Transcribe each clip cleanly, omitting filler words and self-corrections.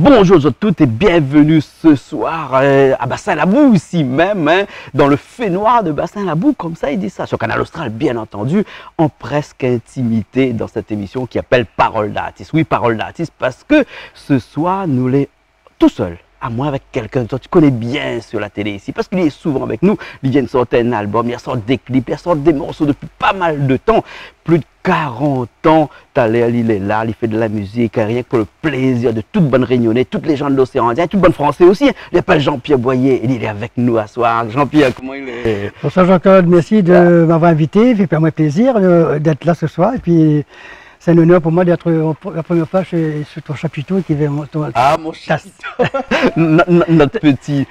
Bonjour à toutes et bienvenue ce soir à Bassin-Labou, ici même, hein, dans le Fénois de Bassin-Labou, comme ça il dit ça, sur Canal Austral bien entendu, en presque intimité dans cette émission qui appelle Parole d'artiste. Oui, Parole d'artiste parce que ce soir nous l'est tout seul. À moins avec quelqu'un que tu connais bien sur la télé ici, parce qu'il est souvent avec nous, il vient de sortir un album, il sort des clips, il sort des morceaux depuis pas mal de temps, plus de 40 ans, il est là, il fait de la musique, rien que pour le plaisir de toute bonne réunionnais, toutes les gens de l'océan Indien, toute bonne français aussi, il appelle Jean-Pierre Boyer, il est avec nous à soir. Jean-Pierre, comment il est? Bonsoir Jean-Claude, merci de m'avoir invité, il fait moi plaisir d'être là ce soir, et puis c'est un honneur pour moi d'être la première fois sur ton chapiteau qui va mon chapiteau. notre petite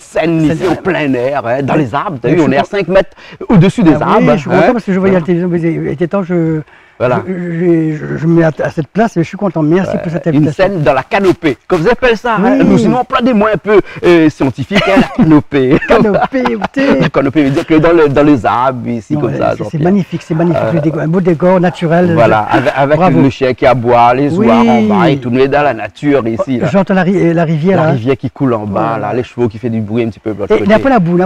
scène ici au plein air, hein, dans les arbres. T'as vu, on est à 5 mètres au-dessus des arbres. Oui, je suis content parce que je voyais la télévision, il était temps que je me mets à cette place et je suis content. Merci pour cette invitation. Une scène dans la canopée, comme vous appelez ça. Oui. Hein, nous sinon, emploie-moi un peu scientifique, hein, la canopée. La canopée veut dire que dans les arbres, ici, non, comme ça. C'est magnifique, un beau décor naturel. Voilà, avec le chien qui aboie, les oies en bas, et tout le monde dans la nature ici. J'entends la rivière. La rivière qui coule en bas, là, les chevaux qui font du bruit un petit peu. Il n'y a pas la boue,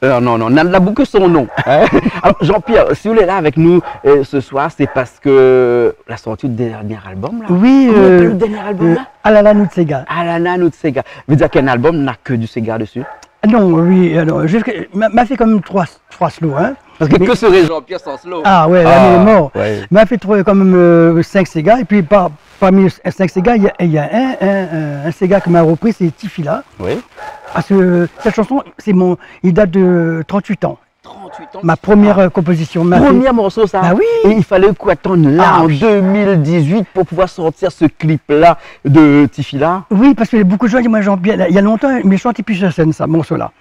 non, n'a la boue que son nom. Hein. Jean-Pierre, si vous êtes là avec nous ce soir, c'est parce que la sortie du dernier album, là. Oui, le dernier album, là? Alana Nutsega. Alana Nutsega. Veut dire qu'un album n'a que du Sega dessus? Non, oui, alors, m'a fait comme trois slows, hein. Parce que serait Jean-Pierre sans slow? Ah ouais, là, il est mort. Ouais. M'a fait quand même 5 Sega, et puis parmi les 5 Sega, il y a un Sega qui m'a repris, c'est Tifila. Oui. Parce que cette chanson, il date de 38 ans. 38 ans. Ma première composition. Premier morceau, ça. Bah oui. Et il fallait quoi attendre là en 2018 pour pouvoir sortir ce clip-là de Tifila? Oui, parce que beaucoup de gens disent, moi Jean-Pierre, il y a longtemps, mais je chantais plus sur scène, ça, morceau-là.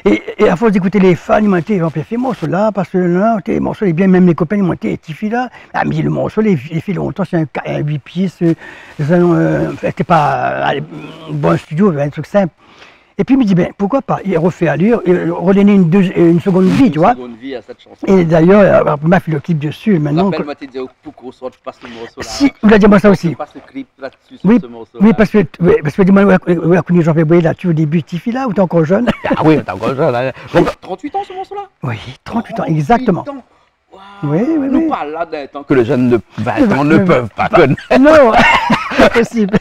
Et à force d'écouter les fans, ils m'ont dit, Jean-Pierre, fais morceau-là, parce que là, le morceau est bien, même les copains, ils m'ont dit, Tifila. Ah, mais le morceau, il fait longtemps, c'est un 8 pieds, c'était pas un bon studio, un truc simple. Et puis il me dit, ben pourquoi pas, il refait allure, il redonner une seconde vie, tu vois. Une seconde vie à cette chanson. Et d'ailleurs, il m'a fait le clip dessus maintenant. Rappelle-moi, tu disais, pourquoi tu passes le morceau là? Si, il a dit moi ça aussi. Tu passes le clip là-dessus, sur ce morceau. Oui, parce que dis-moi, où a connu Jean-Pierre Boyer là-dessus au début, Tifila, ou t'es encore jeune? Ah oui, t'es encore jeune. Hein. Donc, 38 ans ce morceau là? Oui, 38 ans, exactement. Wow. Oui. Nous parle là d'un temps que les jeunes de 20 ans ne peuvent pas connaître. Non, impossible.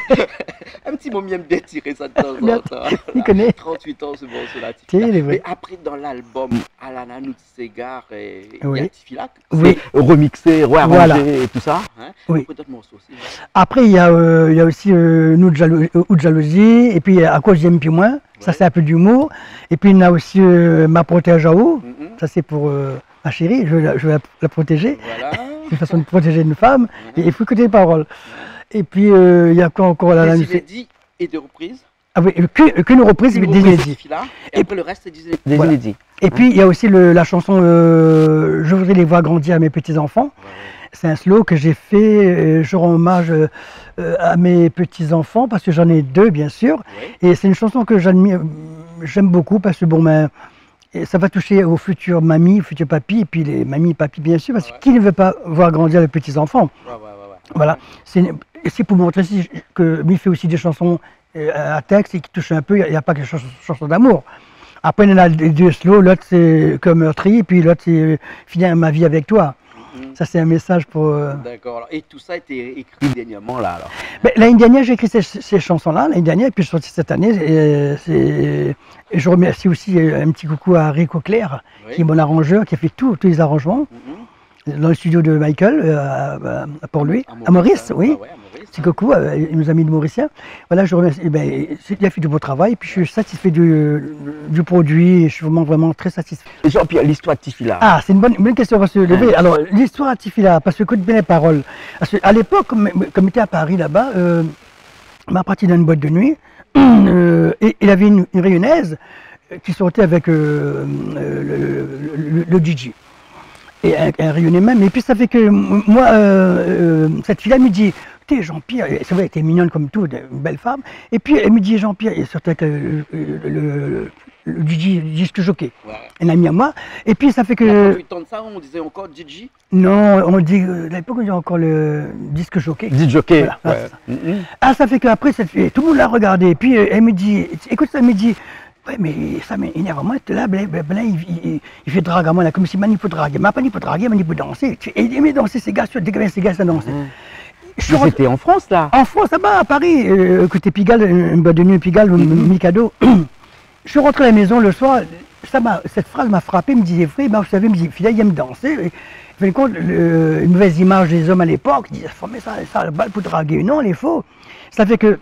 Un petit moment bien tirer ça de temps en temps. Il connaît. 38 ans ce morceau-là. Mais après dans l'album Alana Nutsega et Tifila, oui. Remixé, réarrangé et tout ça. Hein. Oui. D'autres morceaux aussi. Après il y a aussi Nous de jalousie et puis À cause j'aime plus moins. Ça c'est un peu d'humour. Et puis il y a aussi Ma protège à eau. Ça c'est pour ma chérie, je vais la protéger. Voilà. C'est une façon de protéger une femme. Et il faut écouter les paroles. Et puis, il y a quoi encore là? Des inédits et des reprises. Ah oui, qu'une reprise, mais des inédits. Et après le reste, c'est des inédits. Et puis, il y a aussi la chanson Je voudrais les voir grandir à mes petits-enfants. Ouais. C'est un slow que j'ai fait, je rends hommage à mes petits-enfants, parce que j'en ai 2, bien sûr. Ouais. Et c'est une chanson que j'aime beaucoup, parce que bon, ben, et ça va toucher aux futures mamies, aux futurs papis, et puis les mamies, papis, bien sûr, parce que qui ne veut pas voir grandir les petits-enfants? Voilà. C'est pour montrer que lui fait aussi des chansons à texte et qui touchent un peu, il n'y a pas que des chansons d'amour. Après, il y en a 2 slow, l'autre c'est comme meurtrier, puis l'autre c'est finir ma vie avec toi. Ça, c'est un message pour... D'accord. Et tout ça a été écrit dernièrement, là, alors? L'année dernière, j'ai écrit ces chansons-là, l'année dernière, et puis je suis sorti cette année. Et je remercie aussi un petit coucou à Rico Claire, qui est mon arrangeur, qui a fait tous les arrangements. Dans le studio de Michael, pour lui, à Maurice, oui. Petit coucou, il nous a mis de Mauricien. Voilà, je remercie. Il a fait du beau travail, puis je suis satisfait du produit, et je suis vraiment très satisfait. Jean-Pierre, l'histoire de Tifila. Ah, c'est une bonne question à se lever. Alors, l'histoire de Tifila, parce que écoute bien les paroles. Parce qu'à l'époque, comme il était à Paris là-bas, m'a parti dans une boîte de nuit, et il avait une rayonnaise qui sortait avec le DJ. Et un rayonnement, et puis ça fait que moi, cette fille-là me dit, écoutez, Jean-Pierre, c'est vrai, elle était mignonne comme tout, une belle femme. Et puis, elle me dit, Jean-Pierre, il sortait avec le disque jockey, Ouais. un ami à moi. Et puis, ça fait Il y a que... 38 ans de ça, on disait encore Gigi. Non, on dit, à l'époque, on dit encore le disque jockey. Dit jockey. Voilà, Ouais. Ah, ça fait qu'après, tout le monde l'a regardé. Et puis, elle me dit, écoute, elle me dit, ouais, mais ça m'énerve vraiment, là, il fait drague à moi, là, comme si il faut draguer. Mais pas il faut draguer, mais il faut danser. Et il aimait danser, ces gars, ça dansait. Je suis C'était en France, là. en France, là-bas, à Paris, côté Pigalle, une boîte de nuit Pigalle, Mikado. Je suis rentré à la maison le soir, cette phrase m'a frappé, me disait, frère, vous savez, me dit, Fidèle, il aime danser. Et, fin de compte, une mauvaise image des hommes à l'époque, ils disaient, mais ça, la balle pour draguer. Non, il est faux. Ça fait que,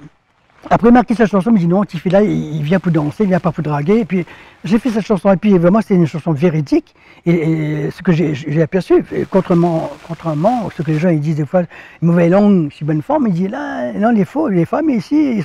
après marquer cette chanson, il me dit, non, Tifi là, il vient pour danser, il vient pas pour draguer. Et puis, j'ai fait cette chanson, et puis vraiment, c'est une chanson véridique. Et ce que j'ai aperçu, contrairement à ce que les gens ils disent des fois, mauvaise langue, je suis bonne forme, ils disent, là, non, les femmes ici, ils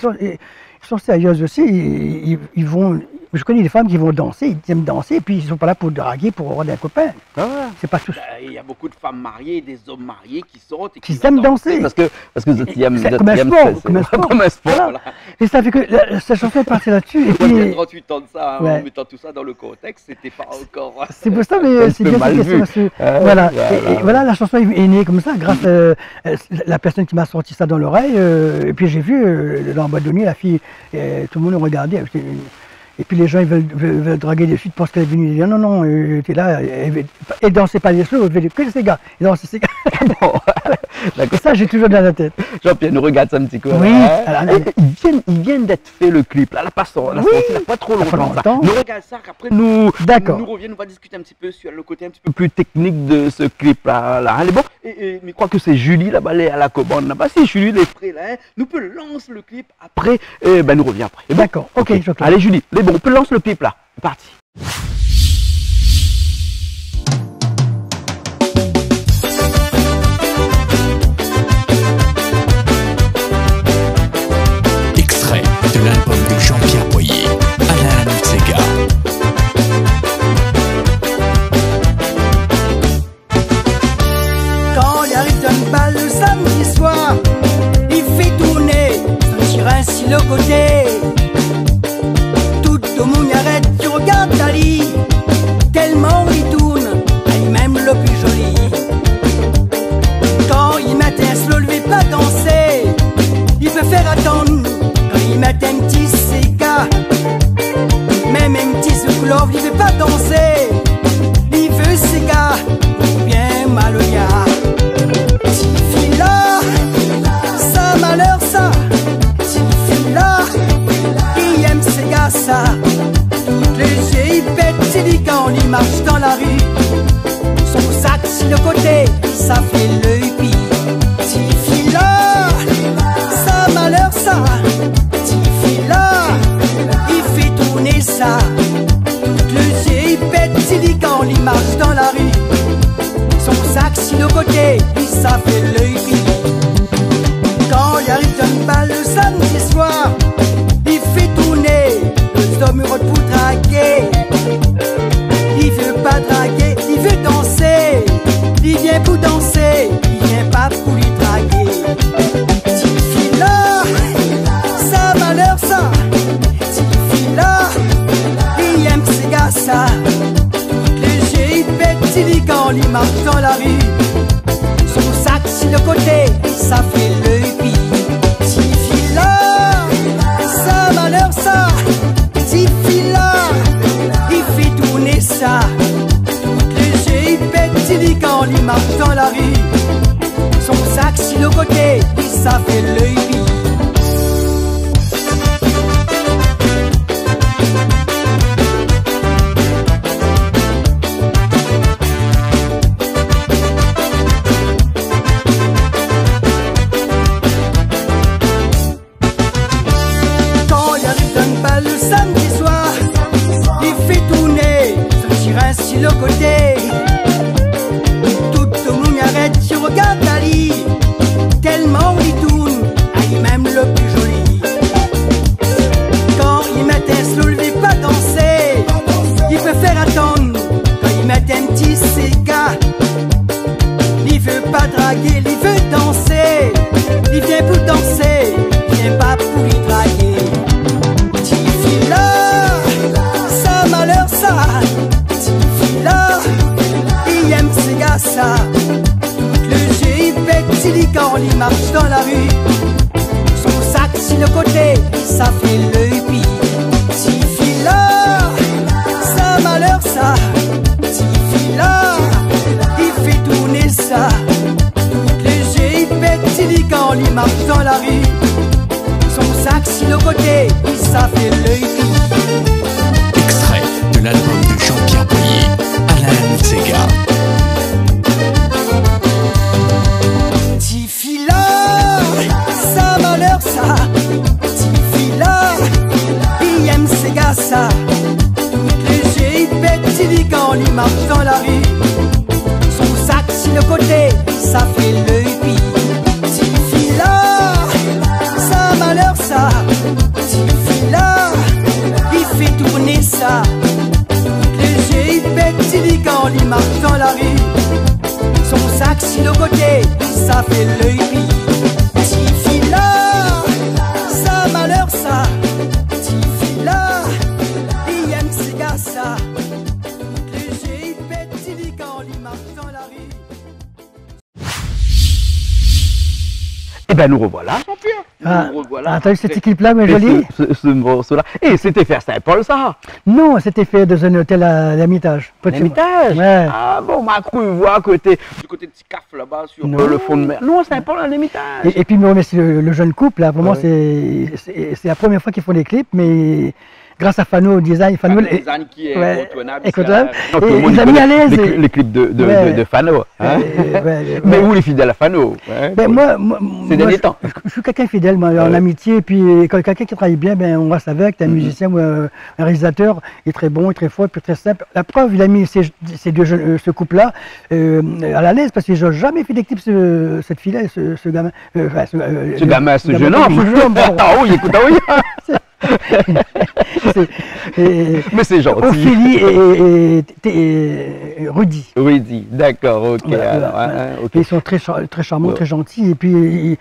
sont sérieuses aussi, ils vont, je connais des femmes qui vont danser, ils aiment danser, et puis ils sont pas là pour draguer, pour avoir des copains. Ah ouais. C'est pas tout. Il y a beaucoup de femmes mariées, des hommes mariés qui sortent et Qui aiment danser. Parce que vous aiment C'est comme un sport, comme un sport. Voilà. Voilà. Et ça fait que cette chanson est partie là-dessus. Et Moi, il y a puis, 38 ans de ça, hein, Ouais. en mettant tout ça dans le contexte, c'était pas encore. c'est pour ça, un mais c'est peu bien mal cette question. vu. Parce que, Ouais, voilà. voilà. Et voilà, la chanson est née comme ça, grâce à la personne qui m'a sorti ça dans l'oreille. Et puis j'ai vu, dans la boîte de nuit, la fille, tout le monde regardait. Et puis les gens ils veulent draguer dessus parce qu'elle est venue. Ils disent non, non, t'es là, elle dansait pas les slow, que ces gars. Elle dansait ces gars. Bon, d'accord. Ça, j'ai toujours dans la tête. Jean-Pierre nous regarde ça un petit coup. Oui. Hein. Alors, Ils viennent d'être fait le clip. Là, la passant, la Oui. sortie, il n'y a pas trop Ça fait longtemps. longtemps. Nous regarde ça, après nous D'accord. revient, nous va discuter un petit peu sur le côté un petit peu plus technique de ce clip là. Allez, bon. Mais je crois que c'est Julie là-bas, elle est à la commande là-bas. Si Julie est prêt là, hein, nous peut lancer le clip après. Ben nous revient après. Et bon. D'accord, ok, Jean-Claude. Allez Julie, mais bon, on peut lancer le clip là. C'est parti. Extrait de l'album de Jean-Pierre Boyer, Alan Sega. Quand il arrive d'un bal le samedi soir, il fait tourner son chirin sur le côté. Tout le monde arrête, tu regardes Dali, tellement il tourne, elle est même le plus joli. Quand il met un slow, il veut pas danser, il peut faire attendre. Quand il met un petit séca, même un petit secoulof, il veut pas danser, il veut séca, ou bien maloya. Tifila, ça malheur ça, Tifila, il aime ses gars ça. Toutes les yeux ils pètent, c'est dit quand il marche dans la rue. Son sac sur le côté, ça fait l'œil pis. Tifila, ça malheur ça, Tifila, il fait tourner ça. Toutes les yeux ils pètent, c'est dit quand il marche dans la rue. Son sac sur le côté, puis ça fait l'œil pis. Quand il arrive d'un bal le samedi soir, il fait tourner le mur pour draguer. Il veut pas draguer, il veut danser. Il vient pour danser, il vient pas pour lui draguer. Tifila, ça malheur ça. Tifila, il aime ses gars ça. Toutes les yeux ils pètent, il dit quand il marche dans la rue. Son sac sur le côté, ça fait l'œil pis. Tifila, ça malheur ça. Tifila, il fait tourner ça. Toutes les yeux ils pètent, il dit quand il marche dans la rue. Son sac sur le côté, ça fait l'œil pis. Quand il arrive d'un bal le samedi soir, il fait tourner son chirin sur le côté. Tout le monde arrête, tu regardes Dali, tellement il tourne, elle est même le plus joli. Quand il met un slow, il veut pas danser, il peut faire attendre. Quand il met un petit séca, il veut pas draguer, il veut danser. Il vient il marche dans la rue. Son sac sur le côté, ça fait l'œil pis. Petit là, ça malheur ça. Petit là, il fait tourner ça. Toutes les jeux, il pète, il dit quand il marche dans la rue. Son sac sur le côté, ça fait l'œil pis. Extrait de l'album de Jean-Pierre Boyer, Alain Sega. Ça malheur ça, petit là, il aime ses gars ça. Toutes les jeux, il pète, il dit quand il marche dans la rue. Son sac sur le côté, ça fait l'œil pis. Petit là, ça malheur ça, petit là, il fait tourner ça. Toutes les jeux, il pète, il dit quand il marche dans la rue. Son sac sur le côté, ça fait l'œil pis. Ça, petit là, il aime ses gars ça. Toutes les jeux, il pète, il dit quand il marche dans la rue. Eh bien, nous revoilà, Jean-Pierre. Nous revoilà. T'as vu cette équipe-là, mais Et jolie? ce morceau-là. Et c'était fait à Saint-Paul, ça. Non, c'était fait dans un hôtel à l'Ermitage. L'Ermitage. Ouais. Ah bon, m'a cru voir côté, du côté de Ticaf là-bas, sur le fond de mer. Non, Saint-Paul à l'Ermitage. Et puis, me remercie le jeune couple, là. Vraiment, c'est la première fois qu'ils font des clips, mais grâce à Fano Design. Fano Design qui est incontournable. Incontournable. Et ils ont mis à l'aise. Les clips de Fano. Hein? Mais où les fidèles à Fano? Ben moi, ces derniers temps. Je suis quelqu'un fidèle, moi, en amitié. Et puis, quand quelqu'un qui travaille bien, ben, on reste avec. Un musicien ou un réalisateur, il est très bon, il est très fort, puis très simple. La preuve, il a mis ces deux jeunes, ce couple-là à la l'aise, parce qu'ils n'ont jamais fait des clips, cette fille-là, ce gamin. Ce gamin, ce jeune homme. Ah oui, écoute, ah oui. Mais c'est gentil. Ophélie et Rudy. Rudy, d'accord, ok. Voilà, alors, okay. Ils sont très charmants, très gentils. Et puis,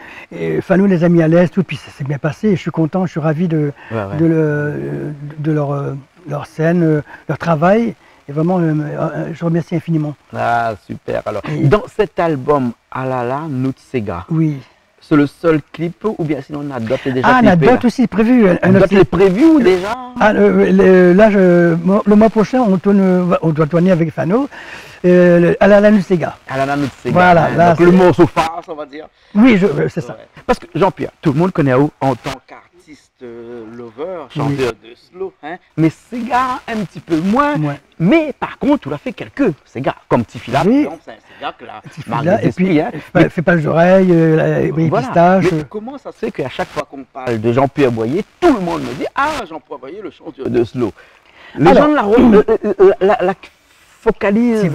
Fano les a mis à l'aise, tout. Puis ça s'est bien passé. Je suis content, je suis ravi de leur scène, leur travail. Et vraiment, je remercie infiniment. Ah, super. Alors, dans cet album, Alala Nutsega. Oui. C'est le seul clip ou bien sinon on a d'autres déjà clippés? Ah, on a d'autres aussi prévus. D'autres les prévus déjà? Ah, là, le mois prochain, on doit tourner avec Fano Alala Nutsega. Alala Nutsega. Voilà. Hein, donc le morceau phare, on va dire. Oui, c'est ça. Parce que Jean-Pierre, tout le monde connaît en tant qu'artiste lover, chanteur de slow, hein, mais Sega un petit peu moins. Mais par contre, tu as fait quelques Sega, comme Tifila, par exemple, c'est un Sega que la marque d'esprit. Hein. Fais pas les oreilles, les pistaches. Mais comment ça se fait qu'à chaque fois qu'on parle de Jean-Pierre Boyer, tout le monde me dit « Ah, Jean-Pierre Boyer, le chanteur de slow ». Les gens la focalisent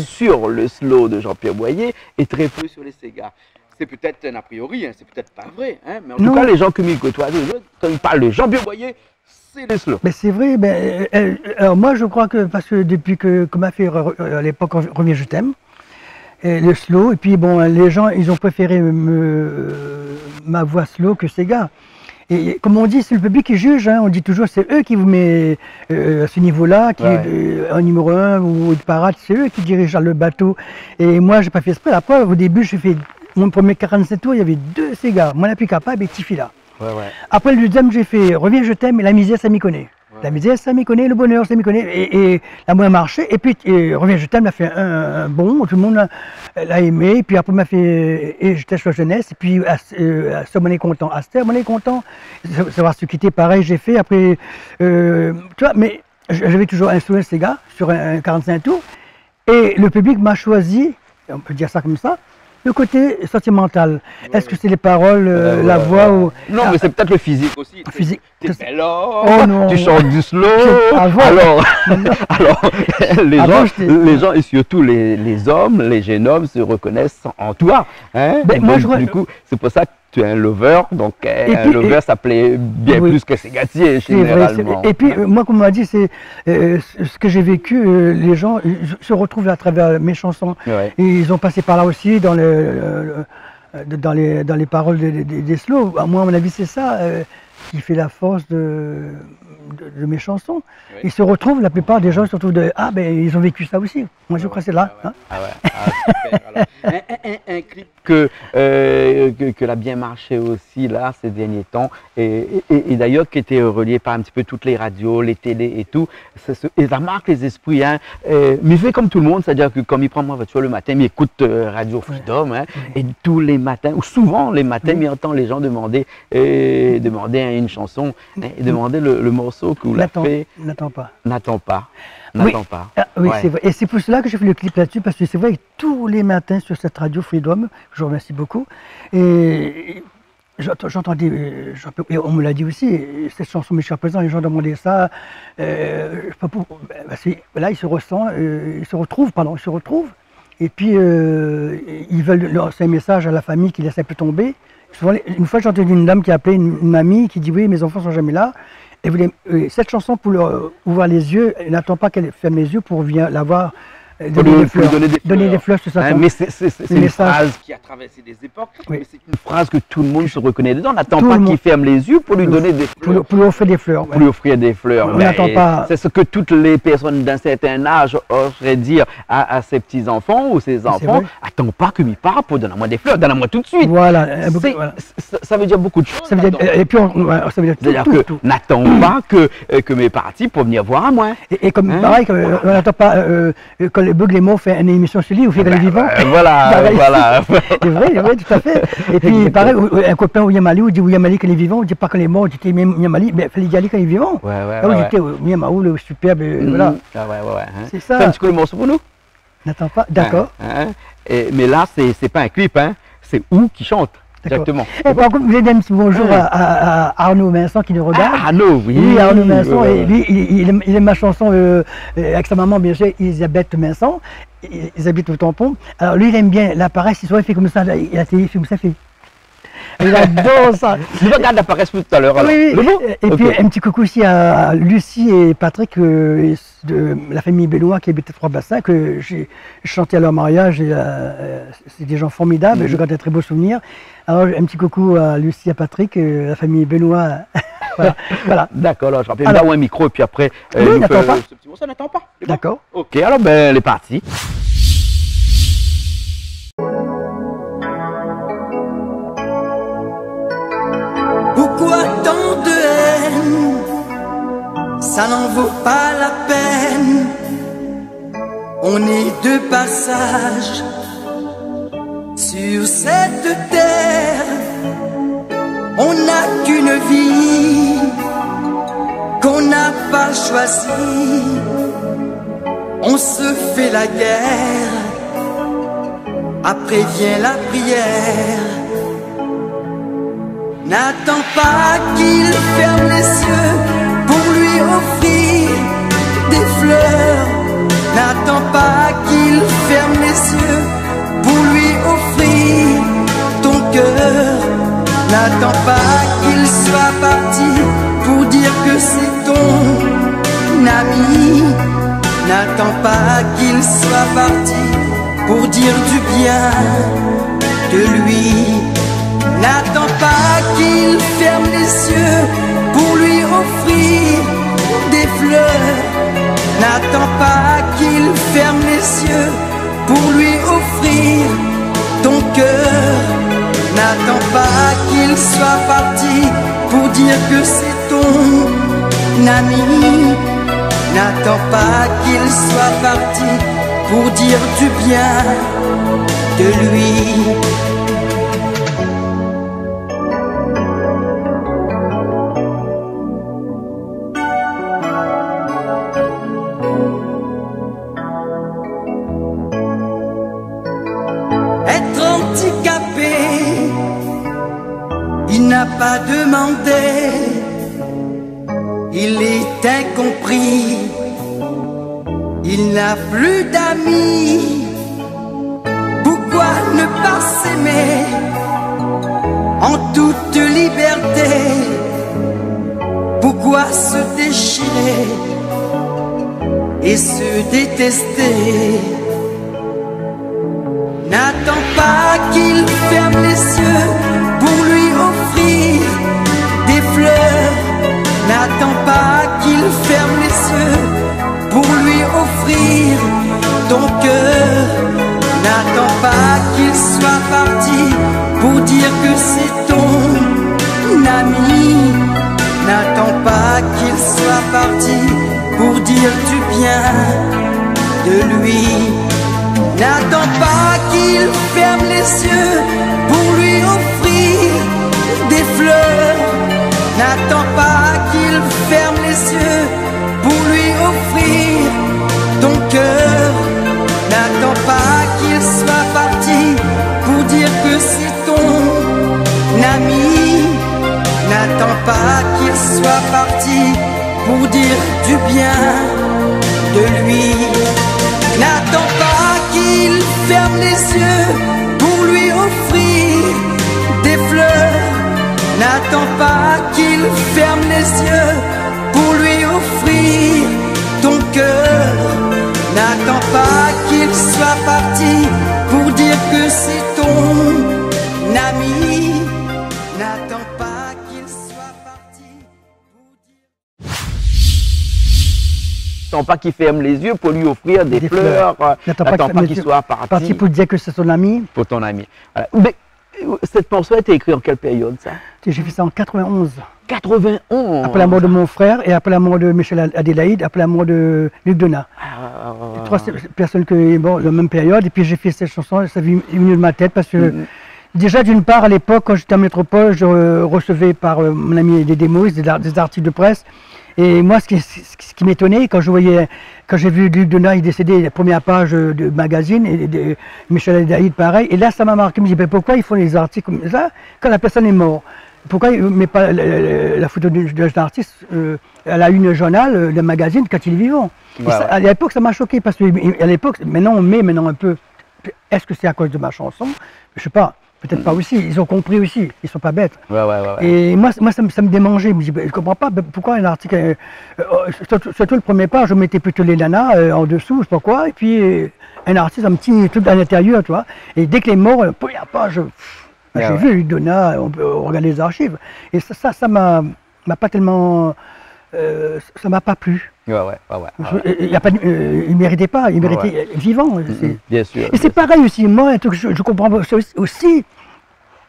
sur le slow de Jean-Pierre Boyer et très peu sur les Sega. C'est peut-être un a priori, hein, c'est peut-être pas vrai, hein, mais en tout cas, les gens que m'y côtoient, quand ils parlent de Jean-Pierre Boyer, c'est le slow. Mais c'est vrai, alors moi je crois que, parce que depuis qu'on m'a fait à l'époque Reviens je t'aime, le slow, et puis bon, les gens, ils ont préféré ma voix slow que Sega. Et comme on dit, c'est le public qui juge, hein, on dit toujours, c'est eux qui vous mettent à ce niveau-là, qui en numéro 1 ou de parade, c'est eux qui dirigent le bateau. Et moi, j'ai pas fait exprès, la preuve, au début, j'ai fait mon premier 45 tours, il y avait 2 Sega, moi la plus capable et Tifila. Après le deuxième, j'ai fait Reviens je t'aime et La misère ça m'y connaît. La misère ça m'y connaît, le bonheur ça m'y connaît, et la moins marché. Et puis Reviens je t'aime m'a fait un bon, tout le monde l'a aimé. Et puis après m'a fait Et je tâche la jeunesse. Et puis Somme on est content, Aster on est content. Savoir se quitter, pareil j'ai fait. Après, tu vois, mais j'avais toujours un sourire Sega sur un 45 tours. Et le public m'a choisi, on peut dire ça comme ça, le côté sentimental. Est-ce que c'est les paroles, la voix ou... Non, mais c'est peut-être le physique aussi. Physique. T'es belle, tu chantes du slow. Alors, les gens et surtout les hommes, les jeunes hommes se reconnaissent en toi. Hein? Moi, du coup, c'est pour ça que tu es un lover. Donc, un lover, ça plaît bien plus que Segatier, généralement. Et puis, moi, comme on m'a dit, c'est ce que j'ai vécu. Les gens se retrouvent à travers mes chansons. Et ils ont passé par là aussi dans les paroles des slow. Moi, à mon avis, c'est ça qui fait la force de de mes chansons. Ils se retrouvent, la plupart des gens se retrouvent de ah ben ils ont vécu ça aussi. Moi je crois que c'est là. Hein. Ah ouais, super. Alors, un clip que a bien marché aussi là ces derniers temps et d'ailleurs qui était relié par un petit peu toutes les radios, les télés et tout. Et ça marque les esprits. Hein. Mais il fait comme tout le monde, c'est-à-dire que comme il prend ma voiture le matin, il écoute Radio Freedom hein, et tous les matins, ou souvent les matins, il entend les gens demander une chanson et demander le morceau que vous l'avez fait. N'attends pas. N'attends pas. Oui, N'attends pas. Oui Ouais. c'est vrai. Et c'est pour cela que j'ai fait le clip là-dessus, parce que c'est vrai que tous les matins sur cette radio Freedom, je vous remercie beaucoup, et j'entendais, et on me l'a dit aussi, cette chanson jusqu'à présent, les gens demandaient ça, là ils se retrouvent, et puis ils veulent, c'est un message à la famille qui laisse un peu tomber. Souvent, une fois j'ai entendu une dame qui a appelé une mamie qui dit oui, mes enfants sont jamais là. Et cette chanson, pour leur ouvrir les yeux, elle n'attend pas qu'elle ferme les yeux pour la voir donner des fleurs. Donner des fleurs, c'est ça. Hein, mais c'est une phrase qui a traversé des époques, mais c'est une phrase que tout le monde se reconnaît dedans. On n'attend pas qu'il ferme les yeux pour lui donner des fleurs. Pour lui offrir des fleurs. Pour lui offrir des fleurs. On n'attend pas. C'est ce que toutes les personnes d'un certain âge oseraient dire à ses petits-enfants ou ses enfants. Attends pas que mes parents pour donner-moi des fleurs, donne-moi tout de suite. Voilà. Ça veut dire beaucoup de choses. Ça veut dire, et puis, ça veut dire c'est-à-dire que n'attends pas que mes partis pour venir voir à moi. Et comme pareil, on n'attend pas que le Bug les mots fait une émission sur lui ou fait qu'elle est vivant. Voilà. C'est vrai, tout à fait. Et puis pareil, un copain William Ali, on dit William Ali quand il est vivant, on dit pas quand il est mort, on dit William Ali, mais il fallait y aller quand il est vivant. Ouais. J'étais William Ali, le superbe, voilà. C'est ça. Fais un petit coup le morceau pour nous. N'attends pas, d'accord. Mais là, c'est pas un clip, hein. C'est où qui chante. Exactement. Et par contre, vous avez un petit bonjour à Arnaud Vincent qui nous regarde. Arnaud, oui. Oui, Arnaud Vincent. Et lui, il aime ma chanson avec sa maman, bien sûr, Elisabeth Vincent. Ils habitent au Tampon. Alors lui, il aime bien l'appareil. Si souvent il fait comme ça, il a télé, il fait comme ça, il fait. Il adore ça. Je regarde l'appareil tout à l'heure. Oui. Et puis un petit coucou aussi à Lucie et Patrick de la famille Benoît qui habite à Trois-Bassins, que j'ai chanté à leur mariage. C'est des gens formidables, je garde un très beau souvenir. Alors un petit coucou à Lucie et à Patrick, la famille Benoît. Voilà. D'accord, alors je rappelle là où un micro et puis après. Oui, n'attends pas. Ce petit morceau n'attend pas. D'accord. Ok, alors elle est partie. Pourquoi tant de haine? Ça n'en vaut pas la peine. On est de passage sur cette terre. On n'a qu'une vie qu'on n'a pas choisie. On se fait la guerre, après vient la prière. N'attends pas qu'il ferme les yeux pour lui offrir des fleurs. N'attends pas qu'il ferme les yeux pour lui offrir ton cœur. N'attends pas qu'il soit parti pour dire que c'est ton ami. N'attends pas qu'il soit parti pour dire du bien de lui. N'attends pas qu'il ferme les yeux pour lui offrir des fleurs. N'attends pas qu'il ferme les yeux pour lui offrir ton cœur. N'attends pas qu'il soit parti pour dire que c'est ton ami. N'attends pas qu'il soit parti pour dire du bien de lui. Il n'a pas demandé, il est incompris, il n'a plus d'amis. Pourquoi ne pas s'aimer en toute liberté? Pourquoi se déchirer et se détester? N'attends pas qu'il ferme les yeux pour lui offrir des fleurs. N'attends pas qu'il ferme les yeux pour lui offrir ton cœur. N'attends pas qu'il soit parti pour dire que c'est ton ami. N'attends pas qu'il soit parti pour dire du bien de lui. N'attends pas qu'il ferme les yeux pour lui offrir des fleurs. N'attends pas qu'il ferme les yeux pour lui offrir ton cœur. N'attends pas qu'il soit parti pour dire que c'est ton ami. N'attends pas qu'il soit parti pour dire du bien de lui. N'attends pas qu'il ferme les yeux pour lui offrir des fleurs. N'attends pas qu'il ferme les yeux pour lui offrir ton cœur. N'attends pas qu'il soit parti pour dire que c'est ton ami. N'attends pas qu'il soit parti pour dire... N'attends pas qu'il ferme les yeux pour lui offrir des fleurs. N'attends pas qu'il soit parti pour dire que c'est son ami. Pour ton ami. Voilà. Mais cette morceau a été écrite en quelle période, ça? J'ai fait ça en 91. 91. Après la mort de mon frère et après la mort de Michel Adélaïde, après la mort de Luc Donat. Trois personnes qui sont mortes dans la même période. Et puis j'ai fait cette chanson, ça est venu de ma tête parce que déjà d'une part à l'époque, quand j'étais en métropole, je recevais par mon ami des démos, des articles de presse. Et moi, ce qui m'étonnait, quand j'ai vu Luc Donat, il décédé, la première page de magazine, et Michel Adélaïde pareil, et là ça m'a marqué, je me dis, ben, pourquoi ils font des articles comme ça quand la personne est morte? Pourquoi il ne met pas la photo d'un artiste à la une journal, le magazine, quand il est vivant? Ouais, ça, à l'époque, ça m'a choqué, parce qu'à l'époque, maintenant on met un peu, est-ce que c'est à cause de ma chanson? Je ne sais pas. Peut-être pas aussi, ils ont compris aussi, ils sont pas bêtes. Ouais. Et moi ça me démangeait, je me dis, je ne comprends pas pourquoi un article, surtout le premier page, je mettais plutôt les nanas en dessous, je sais pas quoi, et puis un artiste, un petit truc à l'intérieur, tu vois. Et dès que les morts, première page, j'ai vu Luc Donat, on peut regarder les archives, et ça m'a pas tellement, ça m'a pas plu. Il ne méritait pas, il méritait vivant. Bien sûr. Et c'est pareil aussi, moi, un truc, je comprends aussi,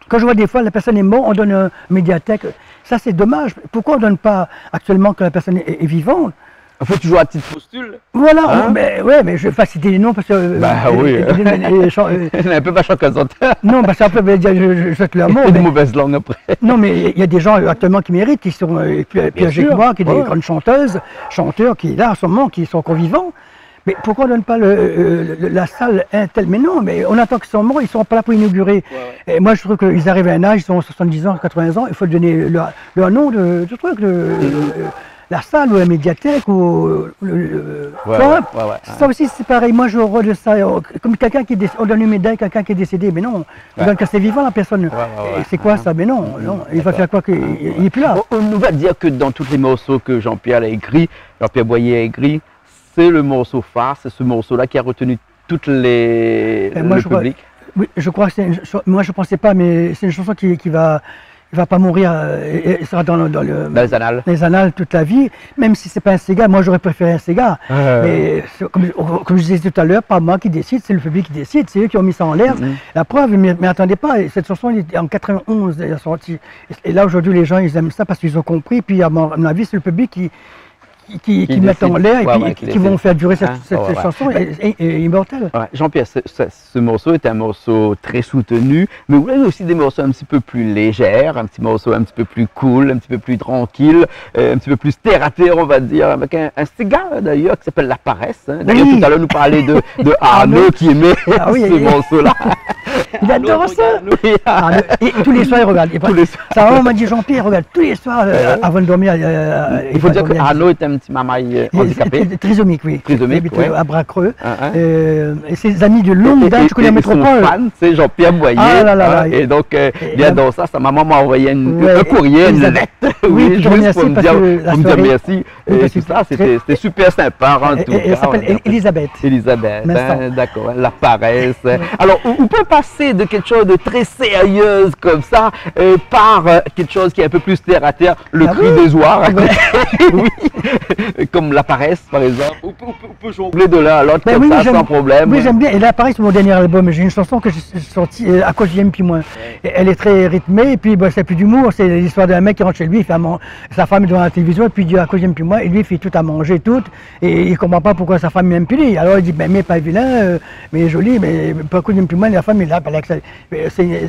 quand je vois des fois la personne est morte, on donne une médiathèque, ça c'est dommage. Pourquoi on ne donne pas actuellement que la personne est vivante? Il faut toujours à petite postule. Voilà, hein? mais je ne vais pas citer les noms parce que... oui, un peu pas choquant. Non, parce qu'après, je jette leur mot. C'est de mauvaise langue après. Non, mais il y a des gens actuellement qui méritent, qui sont plus âgés que moi, qui sont des grandes chanteuses, chanteurs, qui là en ce moment, qui sont encore vivants. Mais pourquoi on ne donne pas la salle telle? Mais non, mais on attend qu'ils sont morts, ils ne seront pas là pour inaugurer. Et moi, je trouve qu'ils arrivent à un âge, ils ont 70 ans, 80 ans, il faut donner leur nom de truc, la salle ou la médiathèque ou ça aussi c'est pareil, moi je vois de ça, comme quelqu'un qui on donne une médaille à quelqu'un qui est décédé, mais non, on donne qu'à c'est vivant la personne. C'est quoi ça? Mais non, il va faire quoi qu'il n'est plus là. On nous va dire que dans tous les morceaux que Jean-Pierre Boyer a écrit, c'est le morceau phare, c'est ce morceau-là qui a retenu toutes le public. Oui, je crois que moi je ne pensais pas, mais c'est une chanson qui va... Il ne va pas mourir, il sera dans les annales toute la vie, même si ce n'est pas un Sega. Moi, j'aurais préféré un Sega. Mais comme je disais tout à l'heure, pas moi qui décide, c'est le public qui décide, c'est eux qui ont mis ça en l'air. La preuve, mais attendez pas, cette chanson, en 91, elle est sortie. Et là, aujourd'hui, les gens, ils aiment ça parce qu'ils ont compris. Puis, à mon avis, c'est le public qui mettent en l'air et qui vont faire durer cette chanson immortelle. Jean-Pierre, ce morceau est un morceau très soutenu, mais vous avez aussi des morceaux un petit peu plus légers, un petit morceau un petit peu plus cool, un petit peu plus tranquille, un petit peu plus terre à terre, on va dire, avec un cigare d'ailleurs qui s'appelle La Paresse. D'ailleurs, tout à l'heure, nous parlait de Arnaud qui aimait ce morceau-là. Il adore ça. Et tous les soirs, il regarde. Ça m'a dit Jean-Pierre, regarde tous les soirs avant de dormir. Il faut dire que Arnaud est un petit mamaille handicapé. Trisomique, oui. Trisomique, il habite à Bras-Creux. Et ses amis de longue date, je connais la métropole. Son fan, c'est Jean-Pierre Boyer. Et donc, il adore ça. Sa maman m'a envoyé un courrier, une lettre. Oui, juste pour me dire merci. Et tout ça, c'était super sympa en tout cas. Elle s'appelle Elisabeth. Elisabeth, d'accord. La Paresse. Alors, on peut passer de quelque chose de très sérieuse comme ça par quelque chose qui est un peu plus terre à terre, le cri des oies. Oui. comme la paresse par exemple. On peut jongler de l'un à l'autre Ben comme oui, ça j'aime- sans problème. Oui, j'aime bien. Et là, pareil, sur mon dernier album, j'ai une chanson que j'ai sortie à cause j'aime puis moins. Et elle est très rythmée, et puis bah, c'est plus d'humour. C'est l'histoire d'un mec qui rentre chez lui, il fait sa femme est devant la télévision, et puis il dit à cause j'aime puis moins, et lui il fait tout à manger, tout. Et il comprend pas pourquoi sa femme n'aime plus lui. Alors il dit, ben, mais pas vilain, mais joli, mais pas cause j'aime puis moins, la femme est là.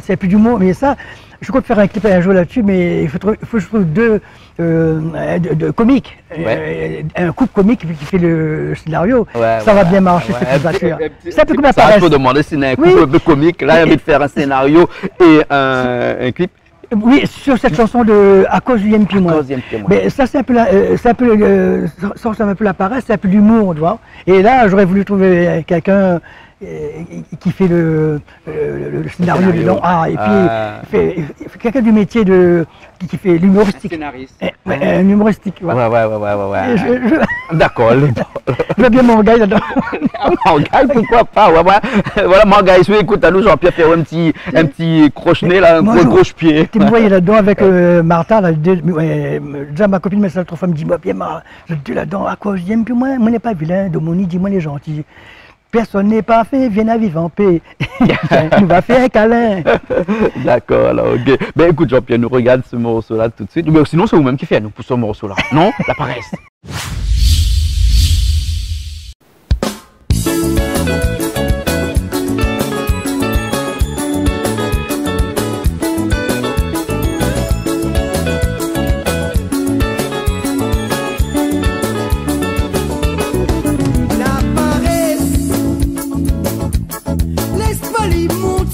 C'est plus d'humour. Mais ça, je compte faire un clip un jour là-dessus, mais il faut que je trouve deux comiques. Un couple comique qui fait le scénario. Ouais, Ça va ouais, bien marcher, ouais, cette couverture. C'est un peu comme la ça, il paresse. faut demander si c'est un Oui. couple un peu comique. Là, il a envie de faire un scénario et un clip. Oui, sur cette chanson de À cause du Yen puis moi. cause du Yen puis moi. Mais ça, c'est un peu ça ressemble un peu à la paresse, c'est un peu l'humour, tu vois. Et là, j'aurais voulu trouver quelqu'un qui fait le scénario Scénario. dedans. Ah, et puis, Ah. il fait quelqu'un du métier qui fait l'humoristique. Scénariste. Un humoristique, voilà. Ouais. Et je D'accord. je vois bien mon gars là-dedans. Mangaï, pourquoi pas? Voilà, Mangaï, écoute, à nous, Jean-Pierre faire un petit croche-nez, là, un Moi, gros croche-pied. Tu me voyais là-dedans avec Martha, là, déjà ma copine, mais cette autre femme me dit, moi, bien, je dis là-dedans, à cause j'aime plus moi n'est pas vilain, Domoni, dis-moi les gentils. Personne n'est pas fait, viens à vivre en paix. Nous va faire un câlin. D'accord, alors, ok. Ben écoute, Jean-Pierre, nous regarde ce morceau-là tout de suite. Mais sinon, c'est vous-même qui faites, nous, pour ce morceau-là. Non? La paresse. La paresse, laisse pas les mots.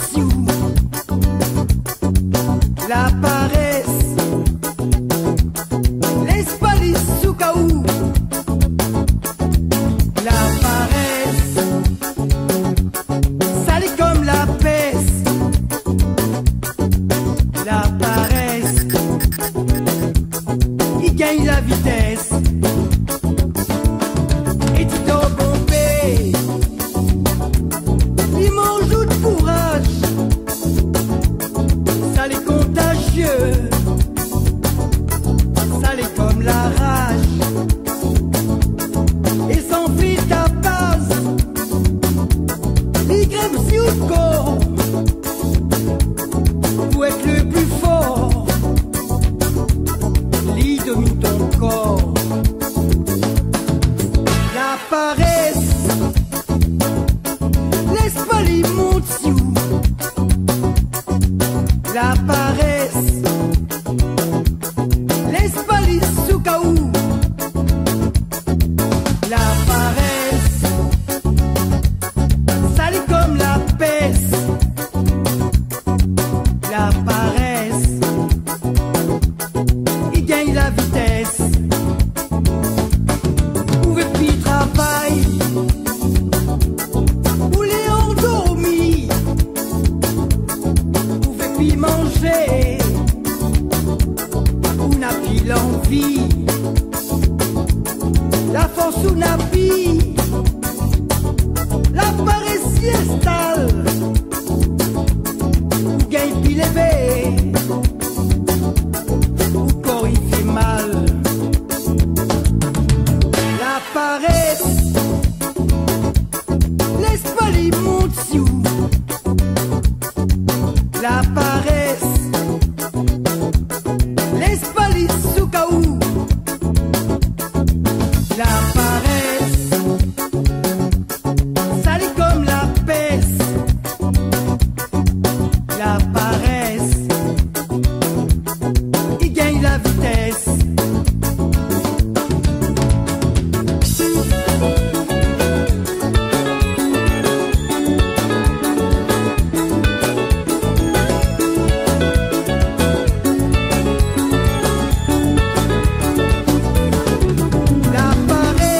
La paresse, laisse pas les sous-caou. La paresse, sale comme la peste. La paresse, il gagne la vitesse. Et tu t'en bombé, il mange de courage, ça les contagieux, ça les comme la rage, et sans fil ta base, les grèves si au corps, pour être le plus fort, les domine ton corps. La paresse, laisse pas les mots. La paresse, laisse pas les sous-caou. La paresse, sale comme la peste. La paresse, il gagne la vitesse. Pouvez plus travail, ou les endormis, pouvez plus manger, ou n'a plus l'envie, la force ou n'a plus, la paresse s'y installe, ou gagne plus levé, ou corps il fait mal. La paresse, laisse pas les mots. La paresse, laisse pas les sous-caou. La paresse, sale comme la peste. La paresse, il gagne la vitesse. La paresse,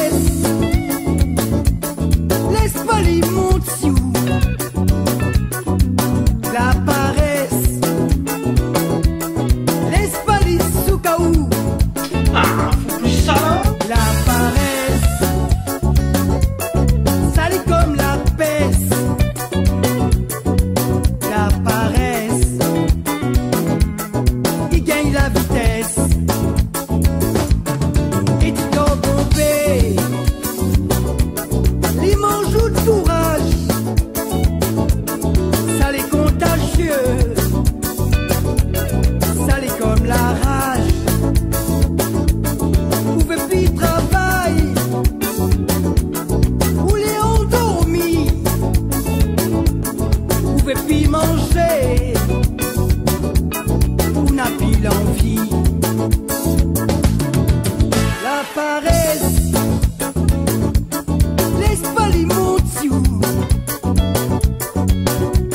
paresse, laisse pas les mots.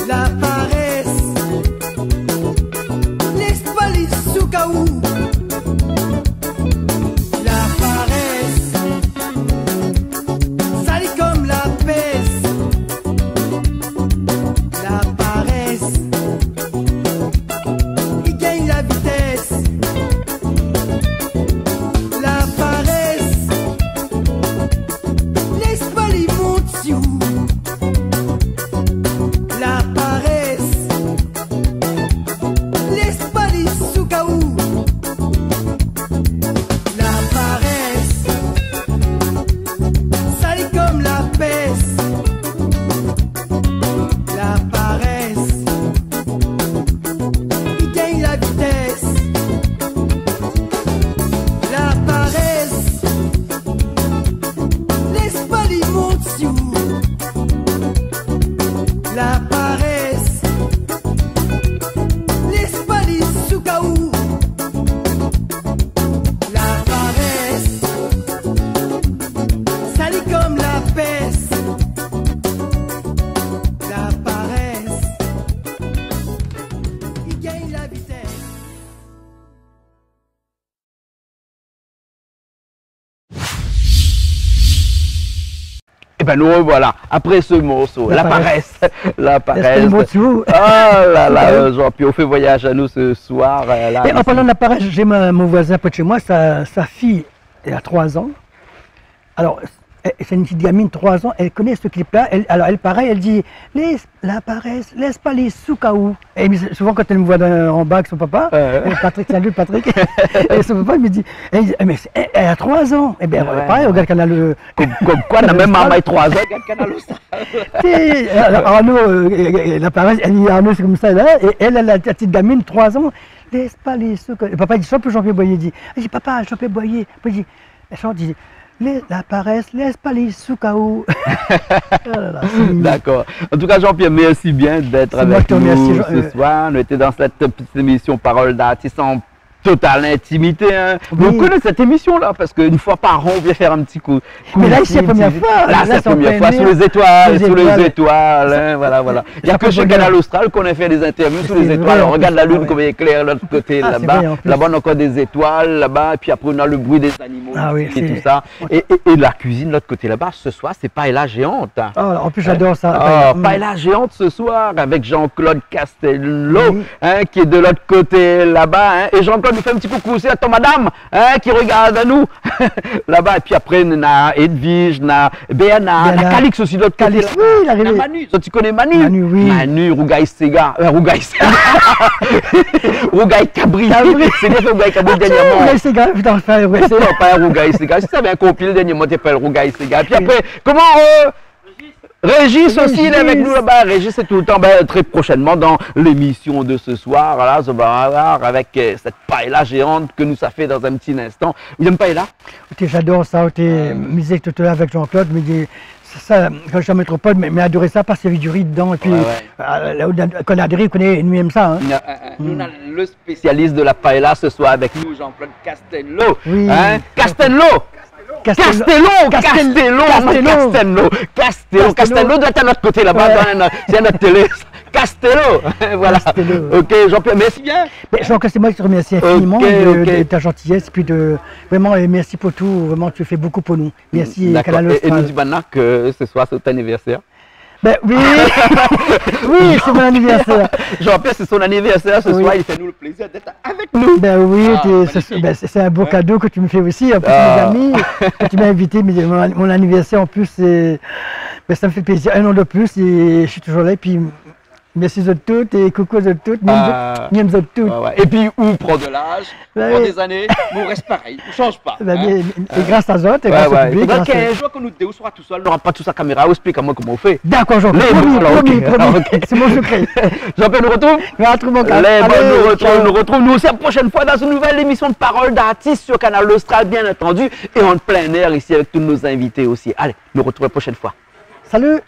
La paresse, laisse pas les sous-caou. La paresse, salie comme la peste. La paresse, il gagne la vitesse. La paresse, laisse pas les mots. La paresse, laisse pas les sous-caou. La paresse, salie comme la peste. La paresse, il gagne la vitesse. La paresse, laisse pas l'émotion. La paresse, laisse pas les sous-caou. La paresse, salie comme la peste. La paresse, il gagne la vitesse. Et ben nous revoilà, après ce morceau, La la paresse, la Laisse pas les paresse. mots dessous. Ah là là, Jean-Pierre, on fait voyage à nous ce soir. Là, Et en ici. parlant de la paresse, j'ai mon voisin près de chez moi, sa fille, elle a 3 ans. Alors, c'est une petite gamine, 3 ans, elle connaît ce clip-là. Alors, elle, pareil, elle dit la paresse, laisse pas les sous-caou. Et souvent, quand elle me voit en bas avec son papa, Patrick, salut Patrick, et son papa, il me dit mais elle a 3 ans. Et bien, Ouais, pareil, on regarde le canal. Comme quoi, on a même maman 3 ans, regarde Canal Austral. Alors, Arnaud, la paresse, elle dit Arnaud, c'est comme ça, là, et elle, la petite gamine, 3 ans, laisse pas les sous-caou. Le papa, il dit Jean-Pierre Boyer, il dit papa, Jean-Pierre Boyer. Puis il dit, elle chante, il dit la paresse, laisse pas les sous-caou. D'accord. En tout cas, Jean-Pierre, merci bien d'être C'est moi avec qui te nous remercie, ce soir. On était dans cette petite émission Parole d'artiste en totale intimité. Hein. Oui. Vous connaissez cette émission-là parce qu'une fois par an, on vient faire un petit coup. Mais là, c'est la première fois. Là, c'est la c'est en première fois. plein Sous air. les étoiles, Sous sous les les étoiles. étoiles. Hein, voilà, voilà. Il n'y a Ça que fait chez bonheur. Canal Austral qu'on a fait des interviews sous C'est les vrai, étoiles. en On regarde plus, la lune ouais. comme elle éclaire de l'autre côté Ah, c'est là-bas. vrai, en plus. Là-bas, on a encore des étoiles là-bas. Et puis après, on a le bruit des animaux Ah oui, et c'est- tout ça. Et la cuisine de l'autre côté là-bas, ce soir, c'est paella géante. Hein. Oh, en plus, j'adore ça. Ah, paella géante ce soir avec Jean-Claude Castello, Oui. hein, qui est de l'autre côté là-bas. Hein, et Jean-Claude nous fait un petit coucou aussi à ton madame, hein, qui regarde à nous là-bas. Et puis après, on a Edwige, on a Béana, on a Calix aussi de l'autre côté. Calix, là. oui, il est On a arrivé. Manu, toi, tu connais Manu? Manu, oui. Manu, Rougaï Sega, Rougaï Sega. Rougaï Cabri. C'est bien fait Rougaï Cabri dernièrement. Ouais, c'est grave, putain, enfin, ouais, C'est pas un Rougaï Sega. Si ça avait un compil dernièrement, tu appelles Rougaï Sega. Puis après, comment Régis aussi, il est avec nous là-bas. Régis, c'est tout le temps, très prochainement dans l'émission de ce soir. Là, ça va voir avec cette paella géante que nous ça fait dans un petit instant. Vous aimez paella? Écoutez, j'adore ça. Musique tout à l'heure avec Jean-Claude, me dit ça, quand je suis en métropole, mais adoré ça parce qu'il y avait du riz dedans. Et puis, quand on a du riz, on aime ça. Hein. Nous, on a le spécialiste de la paella ce soir avec nous, Jean-Claude Castello. Oui. Hein? Castello! Castello doit être à notre côté là-bas, c'est à notre télé. Castello, voilà. Castello. Ok, Jean-Pierre, merci bien. Mais Jean-Claude, c'est moi qui te remercie infiniment de ta gentillesse, puis vraiment, et merci pour tout. Vraiment, tu fais beaucoup pour nous. Merci, D'accord. Canal Et nous Austral. dit maintenant que ce soir c'est ton anniversaire. Ben oui, oui, c'est mon anniversaire. Jean-Pierre, c'est son anniversaire ce Oui. soir, il fait nous le plaisir d'être avec nous. Ben oui, Ah, magnifique. c'est un beau cadeau que tu me fais aussi. En plus, Ah. mes amis, que tu m'as invité, mais mon anniversaire en plus, ça me fait plaisir. Un an de plus et je suis toujours là. Et puis, merci de toutes et coucou de toutes. Miam de toutes. Ouais, ouais. Et puis, on prend de l'âge, on Ouais, prend oui. des années, mais on reste pareil, on ne change pas. Ben, hein. et grâce à Zot, et grâce au public. Faudra grâce à- qu'un jour qu'on nous dit, on sera tout seul, on n'aura pas tout sa caméra, explique-moi comment on fait. D'accord, Jean-Claude. Les Promis, bons, là, promis, ok. promis. Alors, ok. C'est mon secret. Jean-Pierre nous retrouve. Mais retrouve mon gars. Allez, Allez, nous retrouvons nous aussi la prochaine fois dans une nouvelle émission de Parole d'artiste sur Canal Austral, bien entendu, et en plein air ici avec tous nos invités aussi. Allez, nous retrouvons la prochaine fois. Salut.